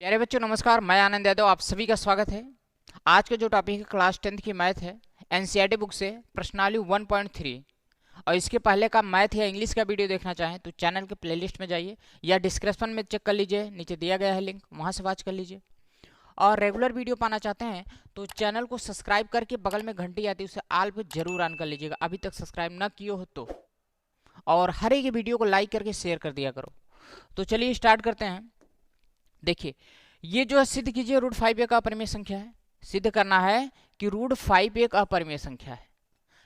प्यारे बच्चों नमस्कार। मैं आनंद यादव, आप सभी का स्वागत है। आज का जो टॉपिक है क्लास 10th की मैथ है, एनसीईआरटी बुक से प्रश्नावली 1.3। और इसके पहले का मैथ या इंग्लिश का वीडियो देखना चाहें तो चैनल के प्लेलिस्ट में जाइए या डिस्क्रिप्शन में चेक कर लीजिए, नीचे दिया गया है लिंक, वहाँ से वॉच कर लीजिए। और रेगुलर वीडियो पाना चाहते हैं तो चैनल को सब्सक्राइब करके बगल में घंटी आती है उसे आल पे जरूर ऑन कर लीजिएगा, अभी तक सब्सक्राइब ना किए हो तो। और हर एक वीडियो को लाइक करके शेयर कर दिया करो। तो चलिए स्टार्ट करते हैं। देखिए, ये जो है सिद्ध कीजिए √5 एक अपरिमेय संख्या है। सिद्ध करना है कि √5 एक अपरिमेय संख्या है।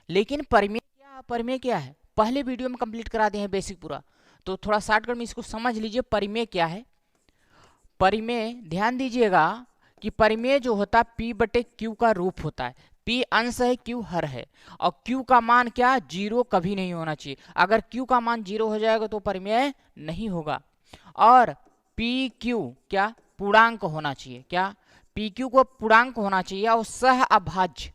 लेकिन परिमेय क्या अपरिमेय क्या है पहले वीडियो में कंप्लीट करा दिए हैं बेसिक पूरा, तो थोड़ा शॉर्टकट में इसको समझ लीजिए। परिमेय क्या है? परिमेय ध्यान दीजिएगा कि परिमेय जो होता है P/Q का रूप होता है। P अंश है, Q हर है, और Q का मान क्या, 0 कभी नहीं होना चाहिए। अगर Q का मान 0 हो जाएगा तो परिमेय नहीं होगा। और PQ क्या, पूर्णांक होना चाहिए। क्या, PQ को पूर्णांक होना चाहिए और सह अभाज्य।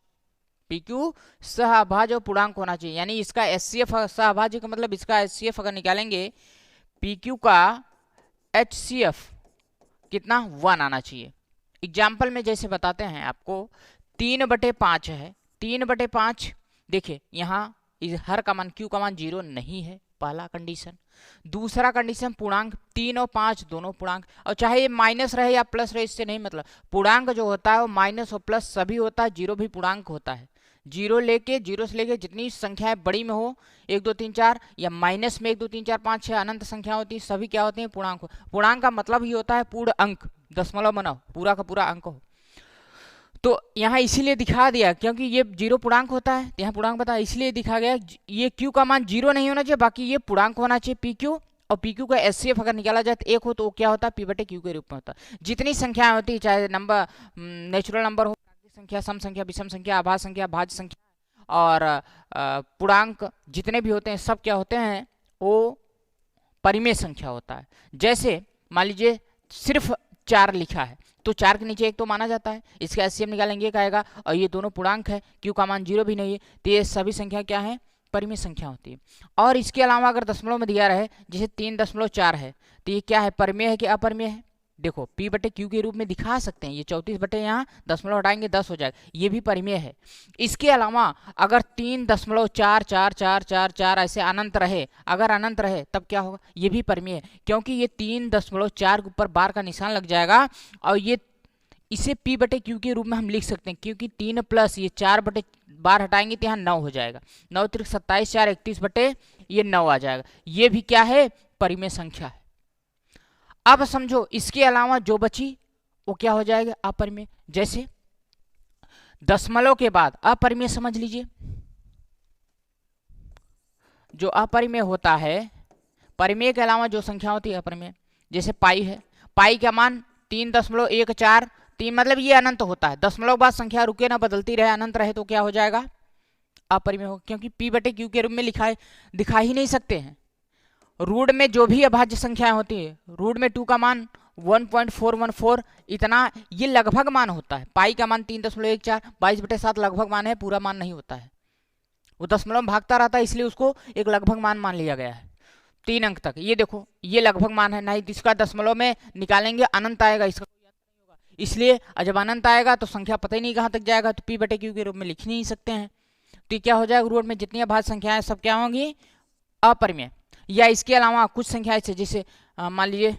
PQ सह अभाज्य और पूर्णांक होना चाहिए, यानी इसका HCF सह अभाज्य का मतलब इसका HCF अगर निकालेंगे PQ का HCF कितना 1 आना चाहिए। एग्जाम्पल में जैसे बताते हैं आपको, 3/5 है। 3/5 देखिए यहाँ हर का मान Q का मान 0 नहीं है, पहला कंडीशन। दूसरा कंडीशन, पूर्णांक 3 और 5 दोनों पूर्णांक, और चाहे ये माइनस रहे या प्लस रहे इससे नहीं मतलब। पूर्णांक जो होता है वो माइनस और प्लस सभी होता है, 0 भी पूर्णांक होता है। 0 से लेके जितनी संख्याएं बड़ी में हो, 1 2 3 4, या माइनस में 1 2 3 4 5 6 अनंत संख्या होती है, सभी क्या होती है, पूर्णांक। पूर्णांक का मतलब ही होता है पूर्ण अंक, दशमलव बनाओ, पूरा का पूरा अंक हो। तो यहाँ इसीलिए दिखा दिया क्योंकि ये 0 पूर्णांक होता है, यहाँ पूर्णांक बता, इसलिए दिखा गया ये Q का मान 0 नहीं होना चाहिए, बाकी ये पूर्णांक होना चाहिए PQ। और PQ का HCF अगर निकाला जाए तो 1 हो तो वो क्या होता है, P/Q के रूप में होता है। जितनी संख्याएं होती है, चाहे नंबर नेचुरल नंबर हो, संख्या, सम संख्या, विषम संख्या, अभाज्य संख्या, भाज्य संख्या, और पूर्णांक जितने भी होते हैं सब क्या होते हैं, वो परिमेय संख्या होता है। जैसे मान लीजिए सिर्फ 4 लिखा है तो 4 के नीचे 1 तो माना जाता है, इसका HCF निकालेंगे एक आएगा, और ये दोनों पूर्णांक है, Q का मान 0 भी नहीं है, तो ये सभी संख्या क्या है, परिमेय संख्या होती है। और इसके अलावा अगर दशमलव में दिया रहे, जैसे 3.4 है, तो ये क्या है, परिमेय है कि अपरिमेय है? देखो P/Q के रूप में दिखा सकते हैं, ये 34 बटे यहाँ दशमलव हटाएंगे 10 हो जाएगा, ये भी परिमेय है। इसके अलावा अगर 3.4444 ऐसे अनंत रहे, अगर अनंत रहे तब क्या होगा, ये भी परिमेय है, क्योंकि ये 3.4 के ऊपर बार का निशान लग जाएगा, और ये इसे P/Q के रूप में हम लिख सकते हैं, क्योंकि 3 प्लस ये 4 बटे बार हटाएंगे तो यहाँ 9 हो जाएगा, 9 त्रिक 27 4 31 बटे ये 9 आ जाएगा, ये भी क्या है, परिमेय संख्या है। अब समझो इसके अलावा जो बची वो क्या हो जाएगा, अपरिमेय। जैसे दशमलव के बाद अपरिमेय समझ लीजिए, जो अपरिमेय होता है, परिमेय के अलावा जो संख्या होती है अपरिमेय, जैसे पाई है, पाई का मान 3.143, मतलब ये अनंत होता है, दशमलव बाद संख्या रुके ना, बदलती रहे, अनंत रहे तो क्या हो जाएगा, अपरिमेय होगा, क्योंकि P/Q के रूप में दिखा ही नहीं सकते हैं। रूट में जो भी अभाज्य संख्याएं होती है, रूट में 2 का मान 1.414 इतना, ये लगभग मान होता है। पाई का मान 3.14, 22/7 लगभग मान है, पूरा मान नहीं होता है, वो दशमलव में भागता रहता है, इसलिए उसको एक लगभग मान लिया गया है 3 अंक तक। ये देखो ये लगभग मान है, नहीं इसका दशमलव में निकालेंगे अनंत आएगा, इसका कोई अंत नहीं होगा, इसलिए जब अनंत आएगा तो संख्या पता ही नहीं कहाँ तक जाएगा, तो P/Q के रूप में लिख नहीं सकते हैं। तो क्या हो जाएगा, रूट में जितनी अभाज्य संख्याएं सब क्या होंगी, अपरिमेय। या इसके अलावा कुछ संख्याएं से, जैसे मान लीजिए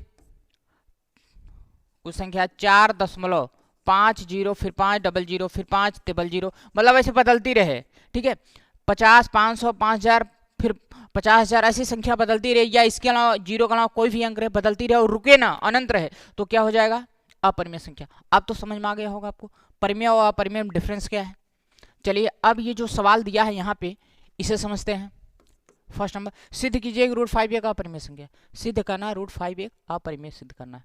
कुछ संख्या 4.50 फिर 500 फिर 500, मतलब ऐसे बदलती रहे, ठीक है, 50 500 5000 फिर 50,000 ऐसी संख्या बदलती रहे, या इसके अलावा 0 के अलावा कोई भी अंक रहे बदलती रहे और रुके ना, अनंत रहे, तो क्या हो जाएगा, अपरिमेय संख्या। अब तो समझ में आ गया होगा आपको परिमेय और अपरिमेय में डिफरेंस क्या है। चलिए अब ये जो सवाल दिया है यहाँ पे इसे समझते हैं। फर्स्ट नंबर, सिद्ध कीजिए √5 एक अपरिमेय संख्या। सिद्ध करना √5 एक अपरिमेय सिद्ध करना है।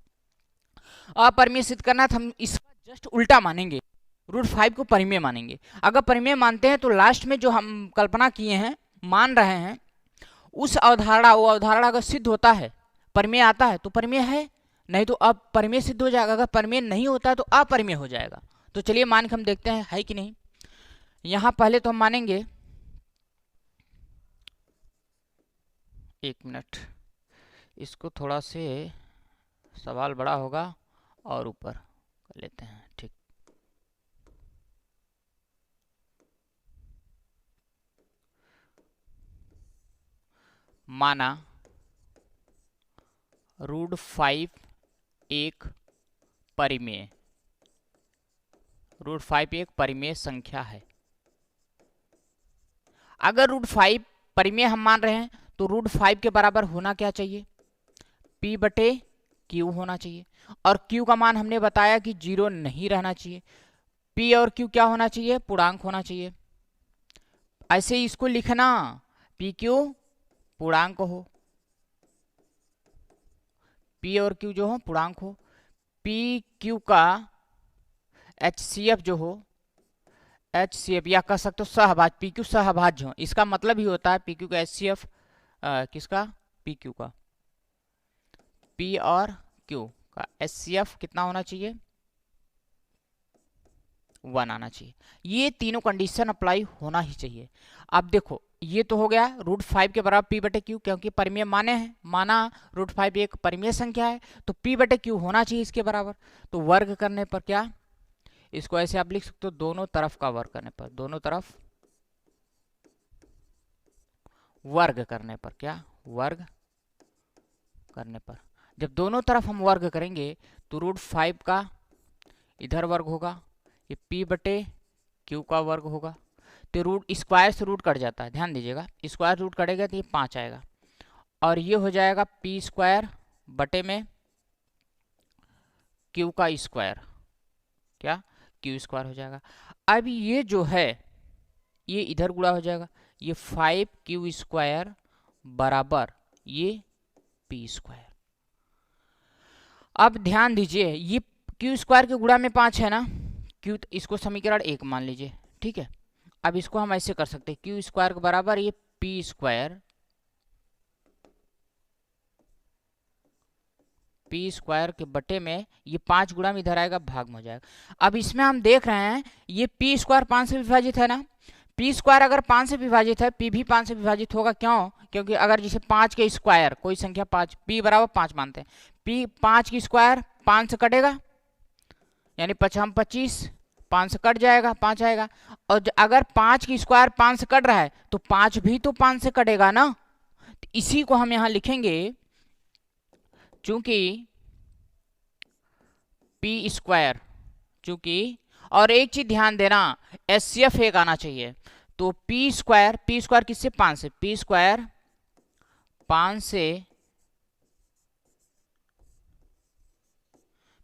अपरिमेय सिद्ध करना तो हम इसका जस्ट उल्टा मानेंगे, √5 को परिमेय मानेंगे। अगर परिमेय मानते हैं तो लास्ट में जो हम कल्पना किए हैं, मान रहे हैं, उस अवधारणा, वो अवधारणा अगर सिद्ध होता है, परिमेय आता है तो परिमेय है, नहीं तो अपरिमेय सिद्ध हो जाएगा। अगर परिमेय नहीं होता है तो अपरिमेय हो जाएगा। तो चलिए मान के हम देखते हैं है कि नहीं। यहां पहले तो हम मानेंगे, एक मिनट, इसको थोड़ा से सवाल बड़ा होगा और ऊपर कर लेते हैं। ठीक, माना √5 एक परिमेय, √5 एक परिमेय संख्या है। अगर √5 परिमेय हम मान रहे हैं तो √5 के बराबर होना क्या चाहिए? P/Q होना चाहिए। और Q का मान हमने बताया कि 0 नहीं रहना चाहिए। P और Q क्या होना चाहिए? पूर्णांक होना चाहिए। ऐसे ही इसको लिखना, PQ पूर्णांक हो, P और Q जो हो पूर्णांक हो। PQ का HCF जो हो, HCF या कह सकते हो सहभाज्य, PQ सहभाज्य हो। इसका मतलब ही होता है PQ का HCF किसका? PQ का। P और Q का HCF कितना होना चाहिए? 1 आना चाहिए। ये तीनों कंडीशन अप्लाई होना ही चाहिए। अब देखो, ये तो हो गया √5 के बराबर P/Q, क्योंकि परिमेय माने हैं, माना √5 एक परिमेय संख्या है तो P/Q होना चाहिए इसके बराबर। तो वर्ग करने पर क्या, इसको ऐसे आप लिख सकते हो, दोनों तरफ का वर्ग करने पर, दोनों तरफ वर्ग करने पर क्या, वर्ग करने पर, जब दोनों तरफ हम वर्ग करेंगे तो √5 का इधर वर्ग होगा, ये P/Q का वर्ग होगा। तो रूट स्क्वायर से रूट कट जाता है, ध्यान दीजिएगा, स्क्वायर रूट कटेगा तो ये 5 आएगा, और ये हो जाएगा P² बटे में Q का स्क्वायर, क्या Q² हो जाएगा। अब ये जो है ये इधर गुणा हो जाएगा, ये 5Q² बराबर ये P²। अब ध्यान दीजिए, ये Q² के गुणा में 5 है ना, Q, इसको समीकरण 1 मान लीजिए, ठीक है। अब इसको हम ऐसे कर सकते हैं, Q² के बराबर ये P² के बटे में ये 5 गुणा में इधर आएगा, भाग में हो जाएगा। अब इसमें हम देख रहे हैं ये P² 5 से विभाजित है ना, P² अगर 5 से विभाजित है, P भी 5 से विभाजित होगा। क्यों? क्योंकि अगर जैसे 5 के स्क्वायर, कोई संख्या 5, P बराबर 5 मानते हैं, P 5 की स्क्वायर 5 से कटेगा, यानी 5 25, 5 से कट जाएगा, 5 आएगा। और अगर 5 की स्क्वायर 5 से कट रहा है तो 5 भी तो 5 से कटेगा ना, तो इसी को हम यहां लिखेंगे, चूंकि P², चूंकि, और एक चीज ध्यान देना, HCF 1 आना चाहिए। तो P² किससे? 5 से, P² 5 से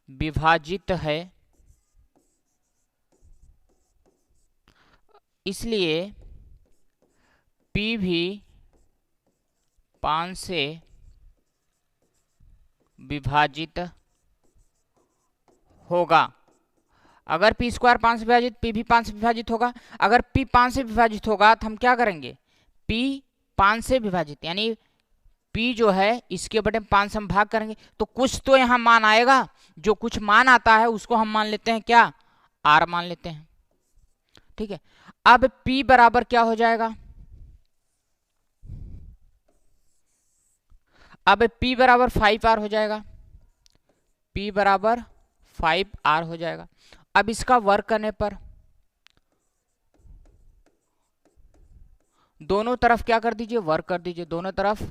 विभाजित है, इसलिए P भी 5 से विभाजित होगा। अगर P² 5 से विभाजित, P भी 5 से विभाजित होगा। अगर P 5 से विभाजित होगा तो हम क्या करेंगे, P 5 से विभाजित, यानी P जो है इसके बटे 5 से हम भाग करेंगे, तो कुछ तो यहाँ मान आएगा। जो कुछ मान आता है उसको हम मान लेते हैं क्या, R मान लेते हैं, ठीक है। अब P बराबर क्या हो जाएगा, अब P बराबर 5R हो जाएगा, P बराबर 5R हो जाएगा। अब इसका वर्ग करने पर दोनों तरफ क्या कर दीजिए, वर्ग कर दीजिए, दोनों तरफ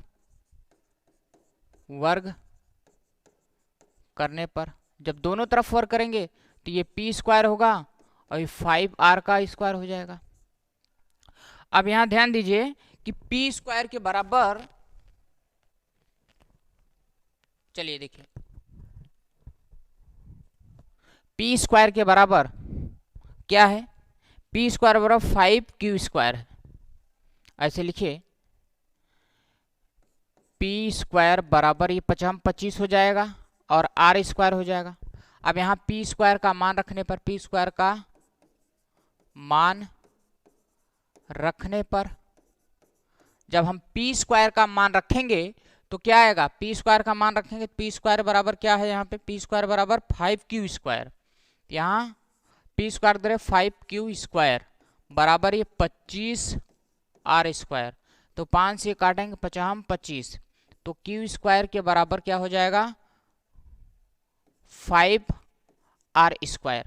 वर्ग करने पर, जब दोनों तरफ वर्ग करेंगे तो ये P² होगा और ये 5R का स्क्वायर हो जाएगा। अब यहां ध्यान दीजिए कि P² के बराबर, चलिए देखिए, P² के बराबर क्या है, P² बराबर 5Q² है। ऐसे लिखिए, P² बराबर ये 25 हो जाएगा और R² हो जाएगा। अब यहाँ P² का मान रखने पर, P² का मान रखने पर, जब हम P² का मान रखेंगे तो क्या आएगा, P² का मान रखेंगे, P² बराबर क्या है, यहाँ पे P² बराबर 5Q², यहाँ P² दे 5Q² बराबर ये 25R², तो 5 से काटेंगे 5 25, तो Q² के बराबर क्या हो जाएगा, 5r²।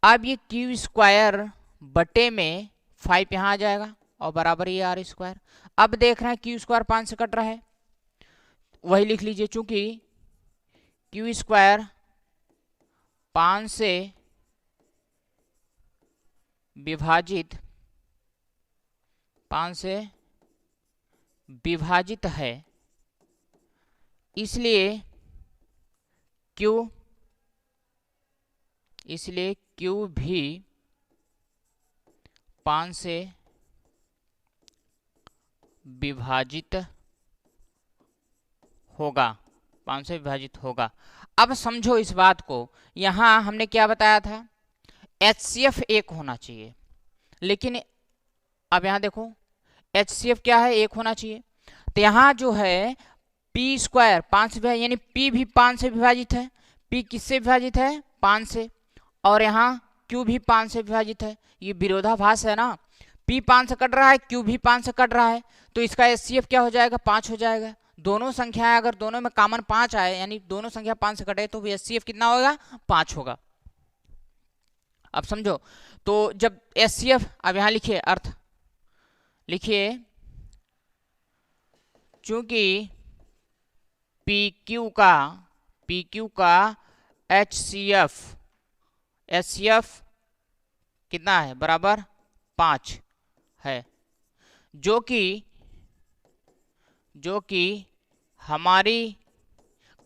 अब ये q² बटे में 5 यहाँ आ जाएगा और बराबर ये r²। अब देख रहे हैं q² 5 से कट रहा है, वही लिख लीजिए, चूंकि q² 5 से विभाजित है, इसलिए q भी 5 से विभाजित होगा, 5 से विभाजित होगा। अब समझो इस बात को, यहां हमने क्या बताया था, HCF 1 होना चाहिए, लेकिन अब यहां देखो HCF क्या है, 1 होना चाहिए। तो यहां जो है p² 5 से, यानी p भी 5 से विभाजित है। p किससे विभाजित है, 5 से, और यहाँ q भी 5 से विभाजित है। ये विरोधाभास है ना, p 5 से कट रहा है, q भी 5 से कट रहा है, तो इसका HCF क्या हो जाएगा, 5 हो जाएगा। दोनों संख्याएं अगर दोनों में कॉमन 5 आए, यानी दोनों संख्या 5 से कटे, तो HCF कितना होगा, 5 होगा। अब समझो, तो जब HCF, अब यहां लिखिए अर्थ, लिखिए चूंकि PQ का HCF कितना है, बराबर 5 है, जो कि हमारी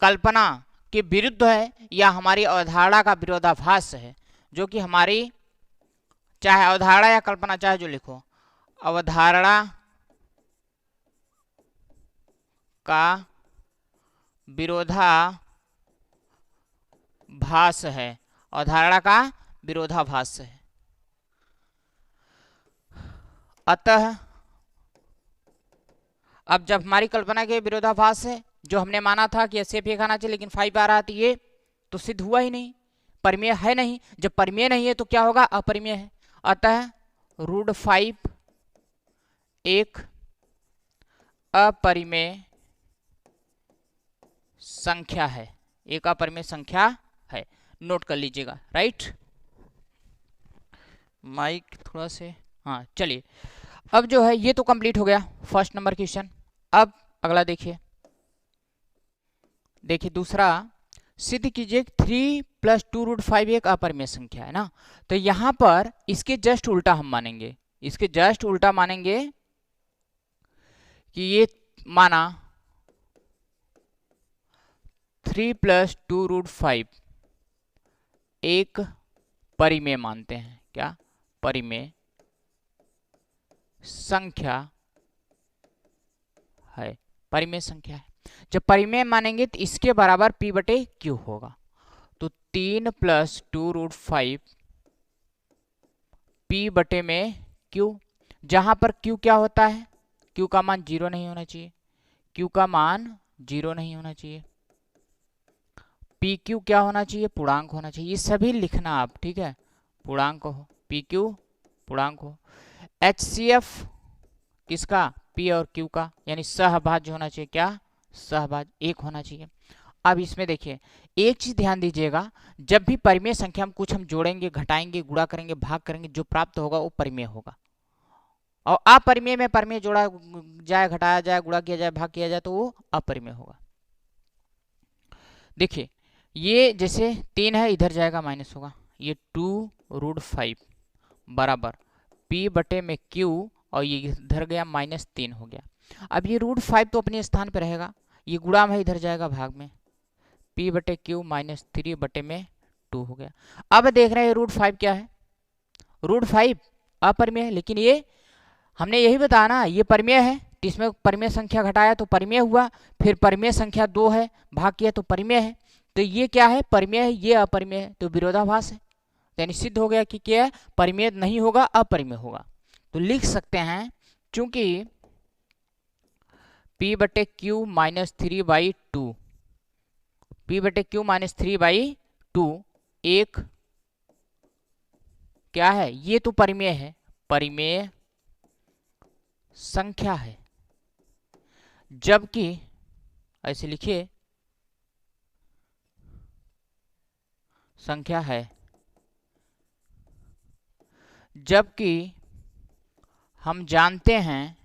कल्पना के विरुद्ध है, या हमारी अवधारणा का विरोधाभास है, जो कि हमारी, चाहे अवधारणा या कल्पना, चाहे जो लिखो, अवधारणा का विरोधाभास है, अवधारणा का विरोधाभास है। अतः अब जब हमारी कल्पना के विरोधाभास है, जो हमने माना था कि HCF 1 आना चाहिए, लेकिन 5 आ रहा था, ये तो सिद्ध हुआ ही नहीं, परिमेय है नहीं। जब परिमेय नहीं है तो क्या होगा, अपरिमेय है। अतः √5 एक अपरिमेय संख्या है, एक अपरिमेय संख्या है, नोट कर लीजिएगा, राइट। माइक थोड़ा से, हाँ चलिए। अब जो है ये तो कंप्लीट हो गया फर्स्ट नंबर क्वेश्चन। अब अगला देखिए दूसरा, सिद्ध कीजिए 3 + 2√5 एक अपरिमेय संख्या है ना। तो यहां पर इसके जस्ट उल्टा हम मानेंगे, इसके जस्ट उल्टा मानेंगे कि ये माना 3 + 2√5 एक परिमेय मानते हैं, क्या, परिमेय संख्या है, परिमेय संख्या है। जब परिमेय मानेंगे तो इसके बराबर p/q होगा। तो 3 + 2√5 p/q, जहां पर q क्या होता है, q का मान 0 नहीं होना चाहिए, q का मान 0 नहीं होना चाहिए। pq क्या होना चाहिए, पूर्णांक होना चाहिए। ये सभी लिखना आप, ठीक है, पूर्णांक हो, pq पूर्णांक हो। HCF किसका, p और q का, यानी सहभाज्य होना चाहिए, क्या, सहभाज्य 1 होना चाहिए। अब इसमें देखिए एक चीज ध्यान दीजिएगा, जब भी परिमेय संख्या हम कुछ जोड़ेंगे, घटाएंगे, गुणा करेंगे, भाग करेंगे, जो प्राप्त होगा वो परिमेय होगा। और अपरिमेय में परिमेय जोड़ा जाए, घटाया जाए, गुणा किया जाए, भाग किया जाए, तो वो अपरिमेय होगा। देखिए ये जैसे 3 है, इधर जाएगा माइनस होगा, ये 2√5 बराबर p/q, और ये इधर गया -3 हो गया। अब ये √5 तो अपने स्थान पर रहेगा, ये गुणा में इधर जाएगा भाग में, p/q -3/2 हो गया। अब देख रहे हैं √5 क्या है, √5 अपरिमेय है, लेकिन ये हमने यही बताया ना, ये परिमेय है, तो इसमें परिमेय संख्या घटाया तो परिमेय हुआ, फिर परिमेय संख्या 2 है, भाग किया तो परिमेय है। तो ये क्या है, परिमेय है, ये अपरिमेय है, तो विरोधाभास है, यानी सिद्ध हो गया कि क्या है, परिमेय नहीं होगा, अपरिमेय होगा। तो लिख सकते हैं, चूंकि p/q -3/2, p/q -3/2 एक क्या है, ये तो परिमेय है, परिमेय संख्या है। जबकि ऐसे लिखिए, संख्या है, जबकि हम जानते हैं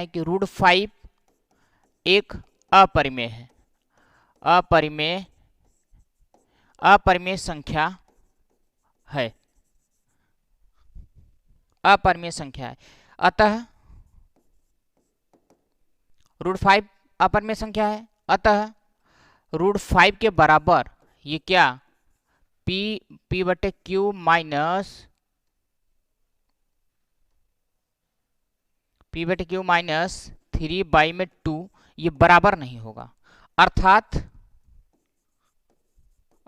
कि √5 एक अपरिमेय है, अपरिमेय संख्या है, अपरिमेय संख्या है। अतः √5 अपरिमेय संख्या है, अतः √5 के बराबर ये क्या p बटे क्यू माइनस थ्री बाई में 2 ये बराबर नहीं होगा।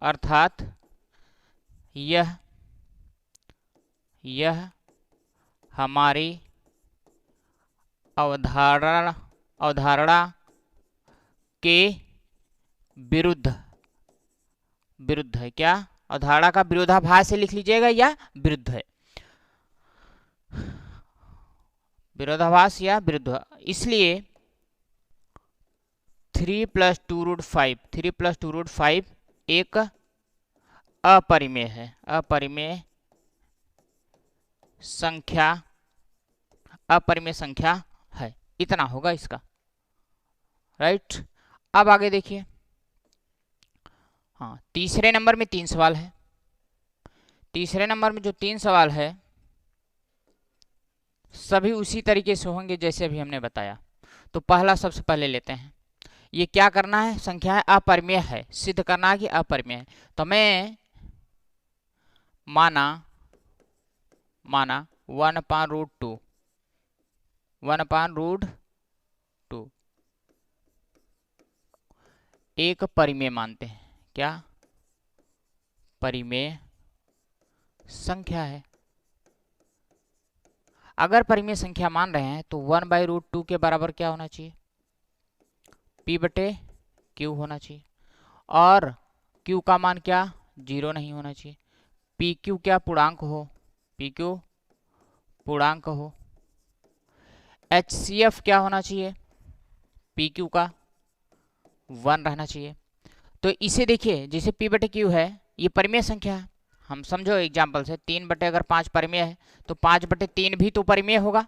अर्थात यह हमारी अवधारणा के विरुद्ध है। क्या अवधारणा का विरोधाभास से लिख लीजिएगा या विरुद्ध है, विरोधाभास या विरुद्ध। इसलिए 3 + 2 √5 एक अपरिमेय है, अपरिमेय संख्या है। इतना होगा इसका, राइट। अब आगे देखिए, हाँ, तीसरे नंबर में 3 सवाल है। तीसरे नंबर में जो 3 सवाल है सभी उसी तरीके से होंगे जैसे अभी हमने बताया। तो पहला सबसे पहले लेते हैं, ये क्या करना है, संख्या है अपरिमेय है, सिद्ध करना है कि अपरिमेय है। तो मैं माना 1/√2 एक परिमेय मानते हैं। क्या परिमेय संख्या है। अगर परिमेय संख्या मान रहे हैं तो 1/√2 के बराबर क्या होना चाहिए, p बटे क्यू होना चाहिए, और q का मान क्या 0 नहीं होना चाहिए। पी क्यू क्या पूर्णांक हो, HCF क्या होना चाहिए, पी क्यू का 1 रहना चाहिए। तो इसे देखिए, जैसे p बटे क्यू है ये परिमेय संख्या है, हम समझो एग्जाम्पल से 3 बटे अगर 5 परिमेय है तो 5 बटे 3 भी तो परिमेय होगा।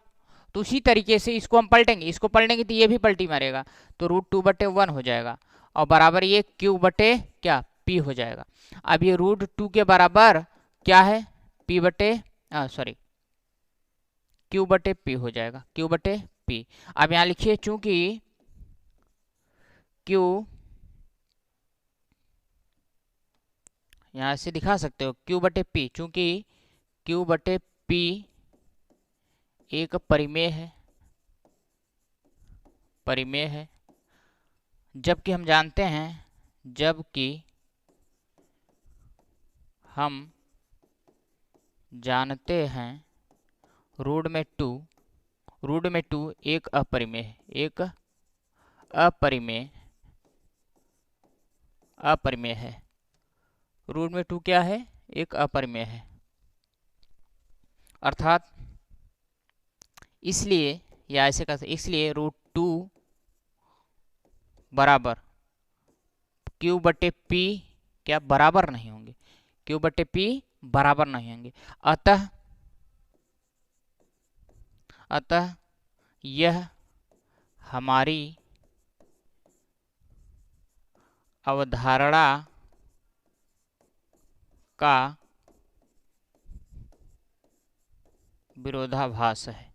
तो उसी तरीके से इसको हम पलटेंगे, इसको पलटेंगे तो ये भी पलटी मारेगा, तो √2 बटे 1 हो जाएगा, और बराबर ये q बटे क्या p हो जाएगा। अब ये √2 के बराबर क्या है, q बटे p हो जाएगा, q बटे p। अब यहाँ लिखिए, चूंकि q, यहाँ से दिखा सकते हो q बटे p, चूंकि q बटे p एक परिमेय है, जबकि हम जानते हैं √2 एक अपरिमेय है, √2 क्या है, एक अपरिमेय है। अर्थात इसलिए, या ऐसे कर सकते, इसलिए √2 बराबर q बटे p क्या बराबर नहीं होंगे, q बटे p बराबर नहीं होंगे। अतः यह हमारी अवधारणा का विरोधाभास है,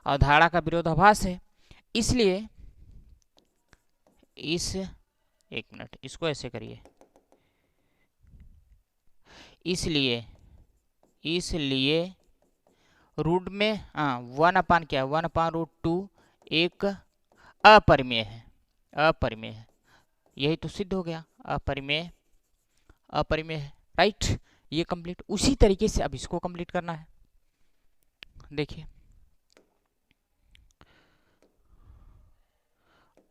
अवधारणा का विरोधाभास है। इसलिए एक मिनट, इसको ऐसे करिए, इसलिए रूट में 1/√2 एक अपरिमेय है, यही तो सिद्ध हो गया, अपरिमेय है, राइट। ये कंप्लीट। उसी तरीके से अब इसको कंप्लीट करना है। देखिए,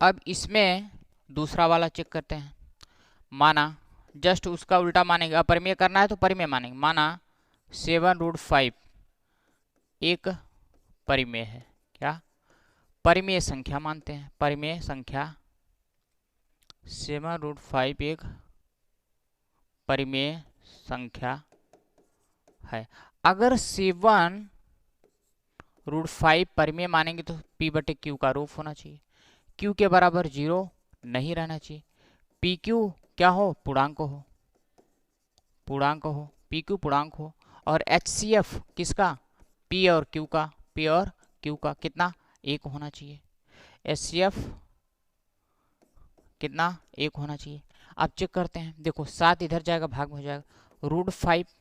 अब इसमें दूसरा वाला चेक करते हैं। माना, जस्ट उसका उल्टा मानेंगे, अपरिमेय करना है तो परिमेय मानेंगे। माना 7√5 एक परिमेय है, क्या परिमेय संख्या मानते हैं। परिमेय संख्या 7√5 एक परिमेय संख्या है। अगर 7√5 परिमेय मानेंगे तो P/Q का रूप होना चाहिए। Q के बराबर 0 नहीं रहना चाहिए। PQ क्या हो? पूर्णांक हो। पूर्णांक हो, PQ पूर्णांक हो। और HCF किसका? P और Q का। P और Q का कितना? 1 होना चाहिए। HCF कितना? 1 होना चाहिए। अब चेक करते हैं। देखो 7 इधर जाएगा, भाग में हो जाएगा। √5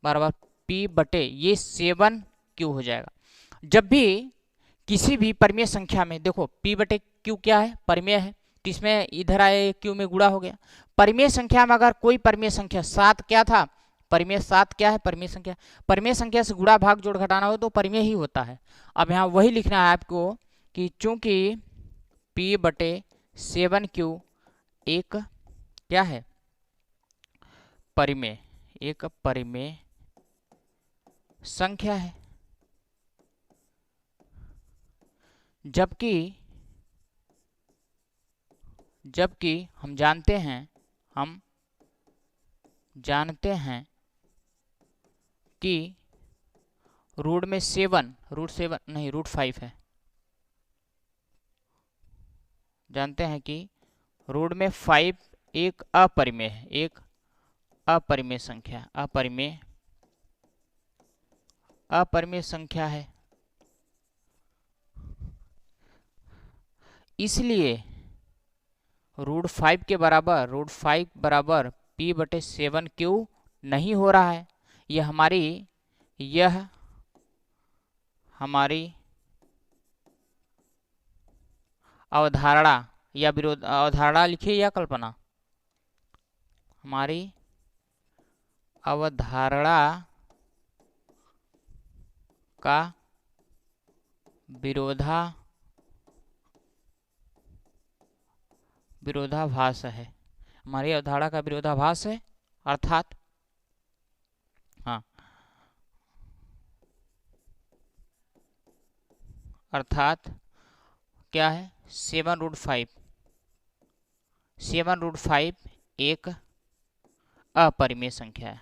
बराबर P/, ये 7Q हो जाएगा। जब भी किसी भी परिमेय संख्या में देखो P/Q क्या है? परिमेय है, तो इसमें इधर आए Q में गुणा हो गया। परिमेय संख्या में अगर कोई परिमेय संख्या 7 क्या था? परिमेय 7 क्या है? परिमेय संख्या। परिमेय संख्या से गुणा भाग जोड़ घटाना हो तो परिमेय ही होता है। अब यहाँ वही लिखना है आपको कि चूंकि P/7Q एक क्या है? परिमेय, एक परिमेय संख्या है। जबकि हम जानते हैं कि √5 है। जानते हैं कि √5 एक अपरिमेय है, एक अपरिमेय संख्या, अपरिमेय संख्या है। इसलिए √5 के बराबर P/7Q नहीं हो रहा है। यह हमारी अवधारणा या विरोध, अवधारणा लिखिए या कल्पना, हमारी अवधारणा का विरोधाभास है। हमारी अवधारणा का विरोधाभास है। अर्थात क्या है? 7√5 एक अपरिमेय संख्या है।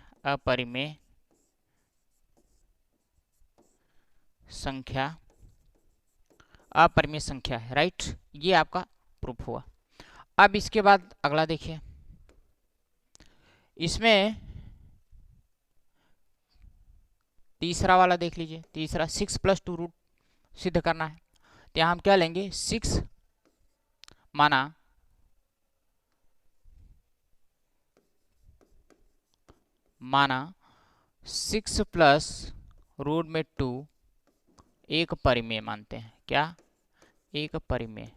अपरिमेय संख्या है। राइट, ये आपका प्रूफ हुआ। अब इसके बाद अगला देखिए। इसमें तीसरा वाला देख लीजिए। तीसरा 6+2 रूट सिद्ध करना है। तो यहाँ हम क्या लेंगे? 6 माना 6 + √2 एक परिमेय मानते हैं। क्या? एक परिमेय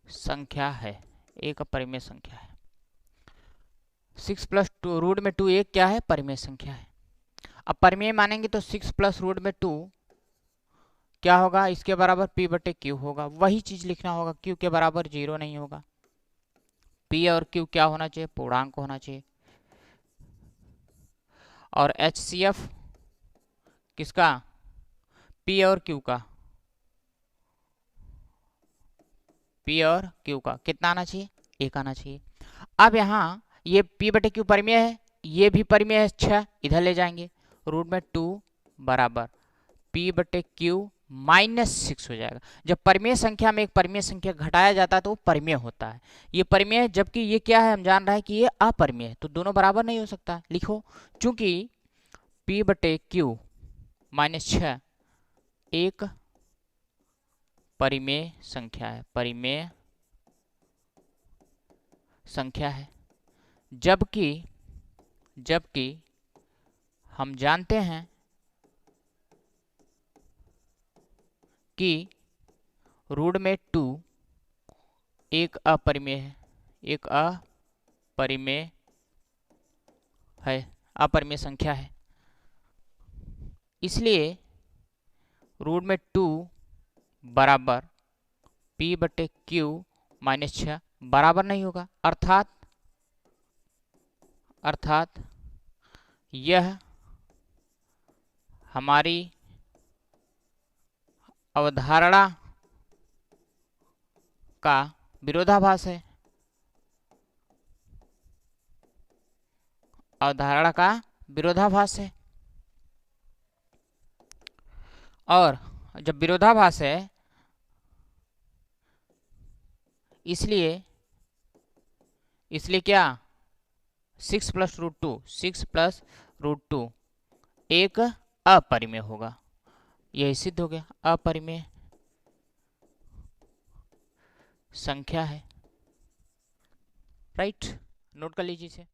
संख्या है। एक परिमेय संख्या है। 6 + √2 एक क्या है? परिमेय संख्या है। अब परिमेय मानेंगे तो 6 + √2 क्या होगा? इसके बराबर P/Q होगा। वही चीज लिखना होगा। Q के बराबर 0 नहीं होगा। P और Q क्या होना चाहिए? पूर्णांक होना चाहिए। और HCF किसका? P और Q का। P और Q का कितना आना चाहिए? 1 आना चाहिए। अब यहाँ ये P/Q परिमेय है, ये भी परिमेय है। 6 इधर ले जाएंगे। √2 बराबर P/Q -6 हो जाएगा। जब परिमेय संख्या में एक परिमेय संख्या घटाया जाता है तो वो परिमेय होता है। ये परिमेय है, जबकि ये क्या है? हम जान रहे हैं कि ये अपरिमेय है, तो दोनों बराबर नहीं हो सकता। लिखो, चूंकि P/Q -6 एक परिमेय संख्या है। परिमेय संख्या है। जबकि हम जानते हैं कि √2 एक अपरिमेय है। एक अपरिमेय संख्या है। इसलिए √2 बराबर P/Q -6 बराबर नहीं होगा। अर्थात यह हमारी अवधारणा का विरोधाभास है। अवधारणा का विरोधाभास है। और जब विरोधाभास है इसलिए क्या 6 + √2 6 + √2 एक अपरिमेय होगा। यही सिद्ध हो गया, अपरिमेय संख्या है। राइट, नोट कर लीजिए इसे।